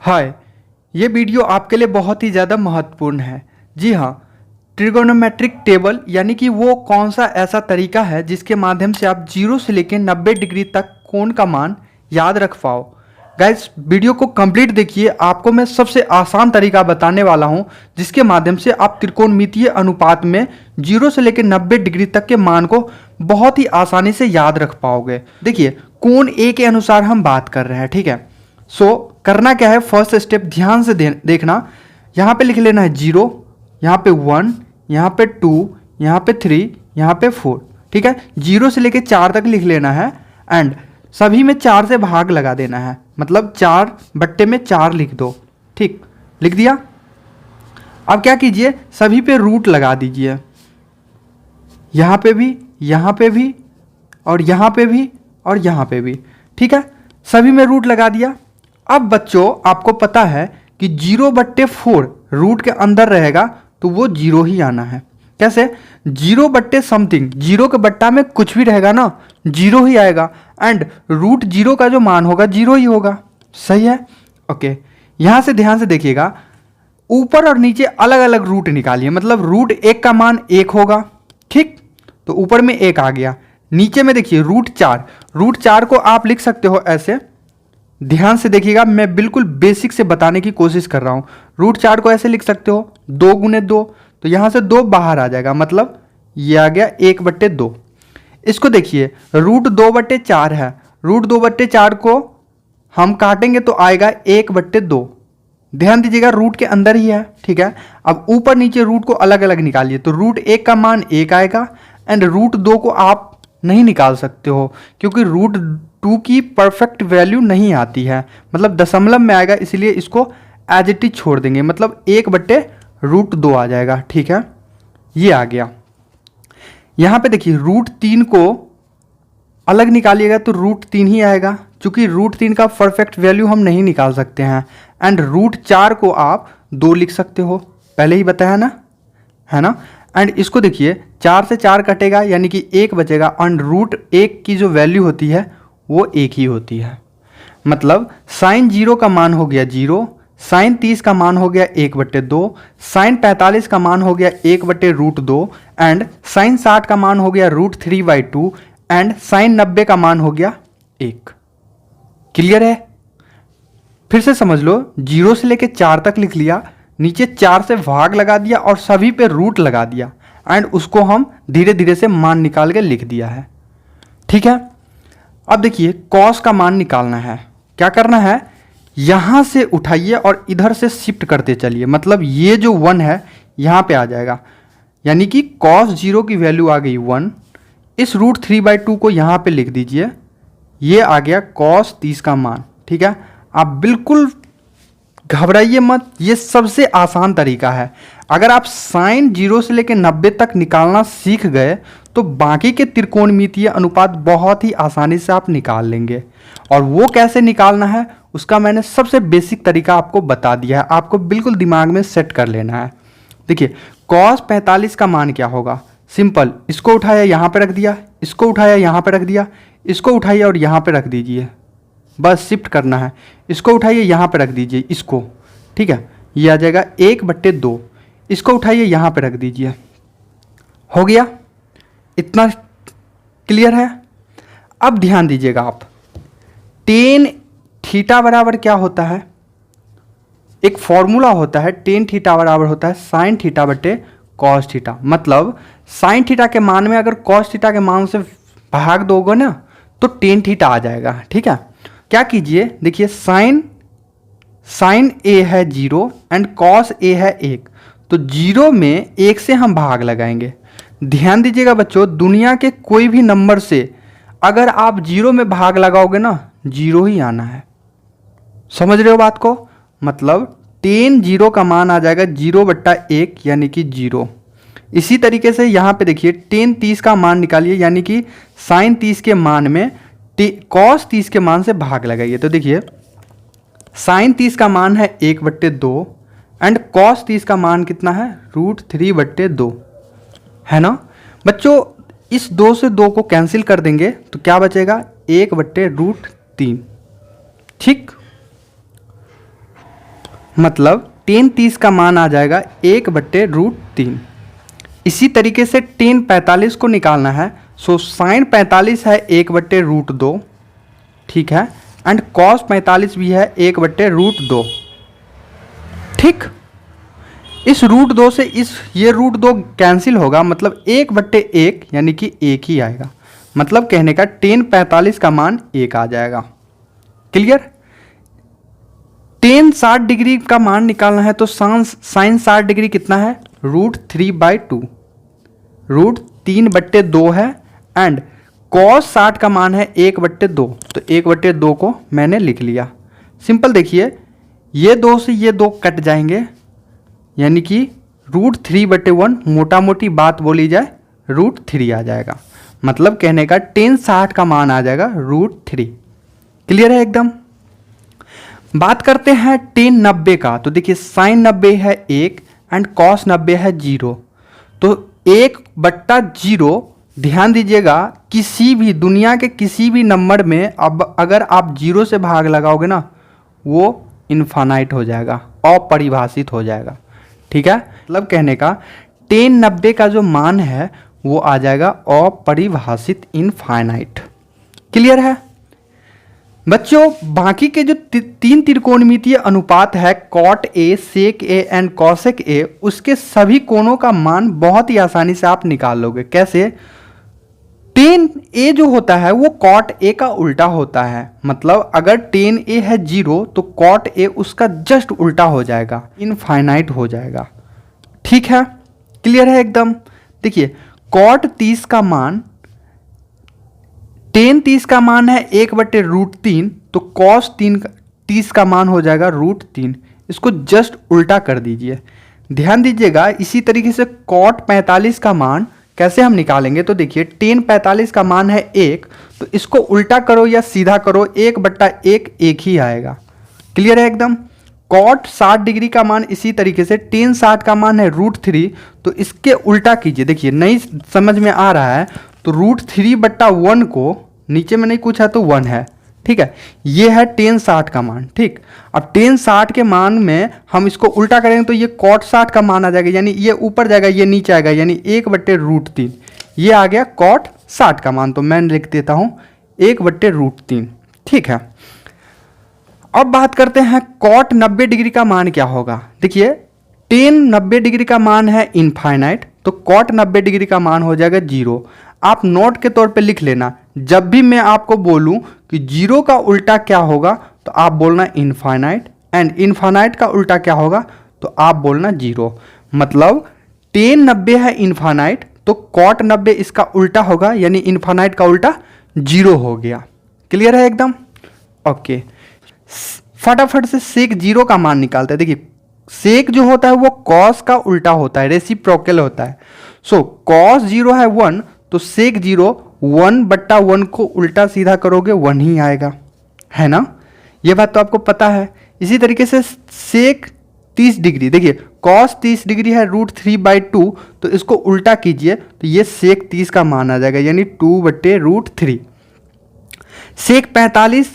हाय, ये वीडियो आपके लिए बहुत ही ज़्यादा महत्वपूर्ण है। जी हाँ, ट्रिगोनोमेट्रिक टेबल यानी कि वो कौन सा ऐसा तरीका है जिसके माध्यम से आप 0 से लेकर 90 डिग्री तक कोण का मान याद रख पाओ। गाइस, वीडियो को कंप्लीट देखिए। आपको मैं सबसे आसान तरीका बताने वाला हूँ जिसके माध्यम से आप त्रिकोणमितीय अनुपात में 0 से लेकर 90 डिग्री तक के मान को बहुत ही आसानी से याद रख पाओगे। देखिए, कोण ए के अनुसार हम बात कर रहे हैं, ठीक है। करना क्या है, फर्स्ट स्टेप ध्यान से देखना। यहाँ पे लिख लेना है 0, यहाँ पे 1, यहाँ पे 2, यहाँ पे 3, यहाँ पे 4, ठीक है। 0 से लेके 4 तक लिख लेना है एंड सभी में 4 से भाग लगा देना है, मतलब 4 बट्टे में 4 लिख दो। ठीक, लिख दिया। अब क्या कीजिए, सभी पे रूट लगा दीजिए, यहाँ पे भी, यहाँ पे भी, और यहाँ पे भी, और यहाँ पे भी, ठीक है। सभी में रूट लगा दिया। अब बच्चों, आपको पता है कि 0/4 रूट के अंदर रहेगा तो वो 0 ही आना है। कैसे? 0 समथिंग, 0 के बट्टा में कुछ भी रहेगा ना, 0 ही आएगा एंड रूट 0 का जो मान होगा 0 ही होगा। सही है? ओके, यहां से ध्यान से देखिएगा, ऊपर और नीचे अलग अलग रूट निकालिए, मतलब रूट 1 का मान 1 होगा, ठीक। तो ऊपर में 1 आ गया, नीचे में देखिए रूट 4 को आप लिख सकते हो ऐसे। ध्यान से देखिएगा, मैं बिल्कुल बेसिक से बताने की कोशिश कर रहा हूं। रूट 4 को ऐसे लिख सकते हो 2 × 2, तो यहां से 2 बाहर आ जाएगा, मतलब ये आ गया 1/2। इसको देखिए, रूट 2/4 है, रूट 2/4 को हम काटेंगे तो आएगा 1/2। ध्यान दीजिएगा, रूट के अंदर ही है, ठीक है। अब ऊपर नीचे रूट को अलग अलग निकालिए, तो रूट 1 का मान 1 आएगा एंड रूट 2 को आप नहीं निकाल सकते हो क्योंकि रूट 2 की परफेक्ट वैल्यू नहीं आती है, मतलब दशमलव में आएगा, इसलिए इसको एज इट इज छोड़ देंगे, मतलब 1/√2 आ जाएगा, ठीक है। ये आ गया। यहां पे देखिए, रूट 3 को अलग निकालिएगा तो रूट 3 ही आएगा, क्योंकि रूट 3 का परफेक्ट वैल्यू हम नहीं निकाल सकते हैं। एंड रूट 4 को आप 2 लिख सकते हो, पहले ही बताया ना, है ना। एंड इसको देखिए, 4 से 4 कटेगा यानी कि 1 बचेगा एंड रूट 1 की जो वैल्यू होती है वो 1 ही होती है, मतलब साइन 0 का मान हो गया 0, साइन 30 का मान हो गया 1/2, साइन 45 का मान हो गया 1/√2 एंड साइन 60 का मान हो गया √3/2 एंड साइन 90 का मान हो गया 1। क्लियर है? फिर से समझ लो, 0 से लेके 4 तक लिख लिया, नीचे 4 से भाग लगा दिया और सभी पे रूट लगा दिया एंड उसको हम धीरे धीरे से मान निकाल के लिख दिया है, ठीक है। अब देखिए, कॉस का मान निकालना है। क्या करना है, यहां से उठाइए और इधर से शिफ्ट करते चलिए, मतलब ये जो 1 है यहां पे आ जाएगा, यानी कि कॉस 0 की वैल्यू आ गई 1। इस √3/2 को यहां पे लिख दीजिए, ये आ गया कॉस 30 का मान, ठीक है। आप बिल्कुल घबराइए मत, ये सबसे आसान तरीका है। अगर आप साइन 0 से लेकर 90 तक निकालना सीख गए तो बाकी के त्रिकोणमितीय अनुपात बहुत ही आसानी से आप निकाल लेंगे। और वो कैसे निकालना है उसका मैंने सबसे बेसिक तरीका आपको बता दिया है, आपको बिल्कुल दिमाग में सेट कर लेना है। देखिए, कॉस 45 का मान क्या होगा, सिंपल, इसको उठाया यहाँ पे रख दिया, इसको उठाया यहाँ पे रख दिया, इसको उठाइए और यहाँ पे रख दीजिए, बस शिफ्ट करना है। इसको उठाइए यहाँ पे रख दीजिए, इसको, ठीक है, ये आ जाएगा 1/2। इसको उठाइए यहाँ पे रख दीजिए, हो गया। इतना क्लियर है? अब ध्यान दीजिएगा आप, टेन थीटा बराबर क्या होता है, एक फॉर्मूला होता है, टेन थीटा बराबर होता है साइन थीटा बटे कॉस थीटा। मतलब साइन थीटा के मान में अगर कॉस थीटा के मान से भाग दोगे ना तो टेन थीटा आ जाएगा, ठीक है। क्या कीजिए, देखिए, साइन ए है 0 एंड कॉस ए है 1, तो 0 में 1 से हम भाग लगाएंगे। ध्यान दीजिएगा बच्चों, दुनिया के कोई भी नंबर से अगर आप 0 में भाग लगाओगे ना, 0 ही आना है। समझ रहे हो बात को? मतलब टेन 0 का मान आ जाएगा 0/1 यानी कि 0। इसी तरीके से यहाँ पे देखिए, टेन 30 का मान निकालिए, यानी कि साइन 30 के मान में कॉस 30 के मान से भाग लगाइए। तो देखिए, साइन 30 का मान है 1/2 एंड कॉस 30 का मान कितना है, √3/2, है ना बच्चों। इस 2 से 2 को कैंसिल कर देंगे तो क्या बचेगा, 1/√3, ठीक। मतलब टेन 30 का मान आ जाएगा 1/√3। इसी तरीके से टेन 45 को निकालना है। सो साइन 45 है 1/√2, ठीक है, एंड कॉस 45 भी है 1/√2। ठीक, इस √2 से ये √2 कैंसिल होगा, मतलब 1/1 यानी कि 1 ही आएगा। मतलब कहने का टेन 45 का मान 1 आ जाएगा। क्लियर? टेन 60 डिग्री का मान निकालना है तो साइन 60 डिग्री कितना है? √3/2, √3/2 है, एंड कॉस 60 का मान है 1/2, तो 1/2 को मैंने लिख लिया। सिंपल देखिए, ये 2 से ये 2 कट जाएंगे, यानी कि √3/1, मोटा मोटी बात बोली जाए √3 आ जाएगा। मतलब कहने का टेन 60 का मान आ जाएगा √3। क्लियर है एकदम? बात करते हैं टेन 90 का। तो देखिए साइन 90 है 1 एंड कॉस 90 है 0। तो 1/0, ध्यान दीजिएगा, किसी भी दुनिया के किसी भी नंबर में अब अगर आप 0 से भाग लगाओगे ना, वो इनफाइनाइट हो जाएगा, अपरिभाषित हो जाएगा। ठीक है, मतलब कहने का टेन 90 का जो मान है वो आ जाएगा अपरिभाषित, इनफाइनाइट। क्लियर है बच्चों? बाकी के जो तीन त्रिकोणमितीय अनुपात है cot A, sec A and cosec A, उसके सभी कोणों का मान बहुत ही आसानी से आप निकाल लोगे। कैसे? टेन ए जो होता है वो कॉट ए का उल्टा होता है। मतलब अगर टेन ए है 0 तो कॉट ए उसका जस्ट उल्टा हो जाएगा, इनफाइनाइट हो जाएगा। ठीक है, क्लियर है एकदम? देखिए कॉट 30 का मान, टेन 30 का मान है 1/√3, तो कॉस 30 का मान हो जाएगा √3। इसको जस्ट उल्टा कर दीजिए। ध्यान दीजिएगा, इसी तरीके से कॉट 45 का मान कैसे हम निकालेंगे? तो देखिए टेन 45 का मान है 1, तो इसको उल्टा करो या सीधा करो, 1/1 1 ही आएगा। क्लियर है एकदम? कॉट 60 डिग्री का मान इसी तरीके से, टेन 60 का मान है √3, तो इसके उल्टा कीजिए। देखिए नहीं समझ में आ रहा है तो √3/1 को, नीचे में नहीं कुछ है तो 1 है, ठीक है, ये है टेन 60 का मान। ठीक, अब टेन 60 के मान में हम इसको उल्टा करेंगे तो ये कॉट 60 का मान आ जाएगा, यानी ये ऊपर जाएगा ये नीचे आएगा, यानी 1/√3। ये आ गया कॉट 60 का मान, तो मैं लिख देता हूं 1/√3। ठीक है, अब बात करते हैं कॉट 90 डिग्री का मान क्या होगा। देखिए टेन 90 डिग्री का मान है इनफाइनाइट, तो कॉट 90 डिग्री का मान हो जाएगा 0। आप नोट के तौर पे लिख लेना, जब भी मैं आपको बोलूं कि 0 का उल्टा क्या होगा तो आप बोलना इनफाइनाइट, एंड इनफाइनाइट का उल्टा क्या होगा तो आप बोलना 0। मतलब टेन 90 है इनफाइनाइट, तो कॉट 90 इसका उल्टा होगा, यानी इनफाइनाइट का उल्टा 0 हो गया। क्लियर है एकदम? ओके, फटाफट से सेक 0 का मान निकालते हैं। देखिए सेक जो होता है वो कॉस का उल्टा होता है, रेसिप्रोकल होता है। सो कॉस 0 है 1, तो सेक 0 1/1 को उल्टा सीधा करोगे 1 ही आएगा, है ना? ये बात तो आपको पता है। इसी तरीके से सेक 30 डिग्री, देखिए कॉस 30 डिग्री है √3/2, तो इसको उल्टा कीजिए तो ये सेक 30 का मान आ जाएगा, यानी 2/√3। सेक 45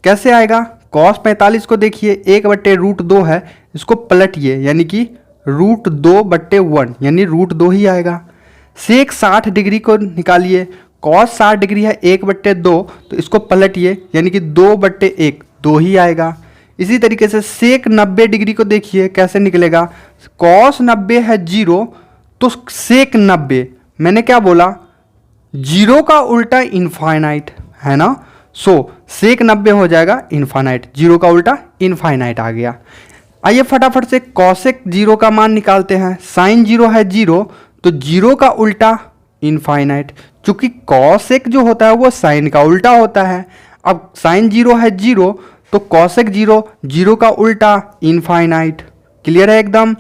कैसे आएगा? कॉस 45 को देखिए 1/√2 है, इसको पलटिए यानी कि √2/1, यानी √2 ही आएगा। सेक 60 डिग्री को निकालिए, कॉस 60 डिग्री है 1/2, तो इसको पलटिए यानी कि 2/1, 2 ही आएगा। इसी तरीके से सेक 90 डिग्री को देखिए कैसे निकलेगा। कॉस 90 है 0, तो सेक 90, मैंने क्या बोला? 0 का उल्टा इनफाइनाइट, है ना? सो सेक 90 हो जाएगा इनफाइनाइट, 0 का उल्टा इनफाइनाइट आ गया। आइए फटाफट से कॉसेक 0 का मान निकालते हैं। साइन 0 है 0, तो 0 का उल्टा इनफाइनाइट, चूंकि कॉसेक जो होता है वो साइन का उल्टा होता है। अब साइन 0 है 0, तो कॉसेक 0, 0 का उल्टा इनफाइनाइट। क्लियर है एकदम?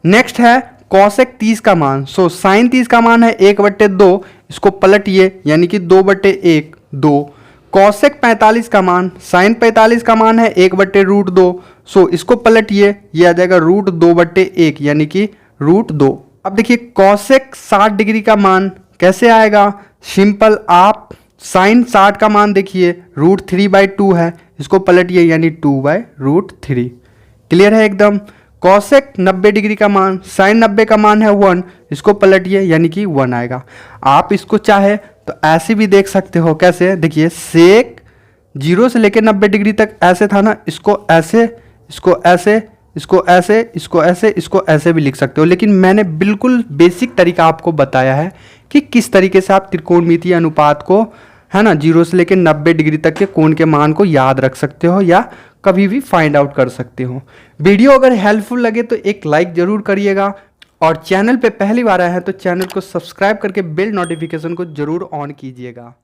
नेक्स्ट है कॉसेक 30 का मान। सो साइन 30 का मान है 1/2, इसको पलटिए यानी कि 2/1, 2। कॉसेक 45 का मान, साइन 45 का मान है 1/√2, सो इसको पलटिए, ये आ जाएगा √2/1, यानी कि √2। अब देखिए कॉसेक 60 डिग्री का मान कैसे आएगा? सिंपल, आप साइन 60 का मान देखिए √3/2 है, इसको पलटिए यानी 2/√3। क्लियर है एकदम। कॉसेक 90 डिग्री का मान, साइन 90 का मान है 1, इसको पलटिए यानी कि 1 आएगा। आप इसको चाहे तो ऐसे भी देख सकते हो। कैसे? देखिए सेक 0 से लेकर 90 डिग्री तक ऐसे था ना, इसको ऐसे, इसको ऐसे, इसको ऐसे, इसको ऐसे, इसको ऐसे भी लिख सकते हो। लेकिन मैंने बिल्कुल बेसिक तरीका आपको बताया है कि किस तरीके से आप त्रिकोणमितीय अनुपात को, है ना, 0 से लेकर 90 डिग्री तक के कोण के मान को याद रख सकते हो या कभी भी फाइंड आउट कर सकते हो। वीडियो अगर हेल्पफुल लगे तो एक लाइक जरूर करिएगा, और चैनल पे पहली बार आए हैं तो चैनल को सब्सक्राइब करके बेल नोटिफिकेशन को जरूर ऑन कीजिएगा।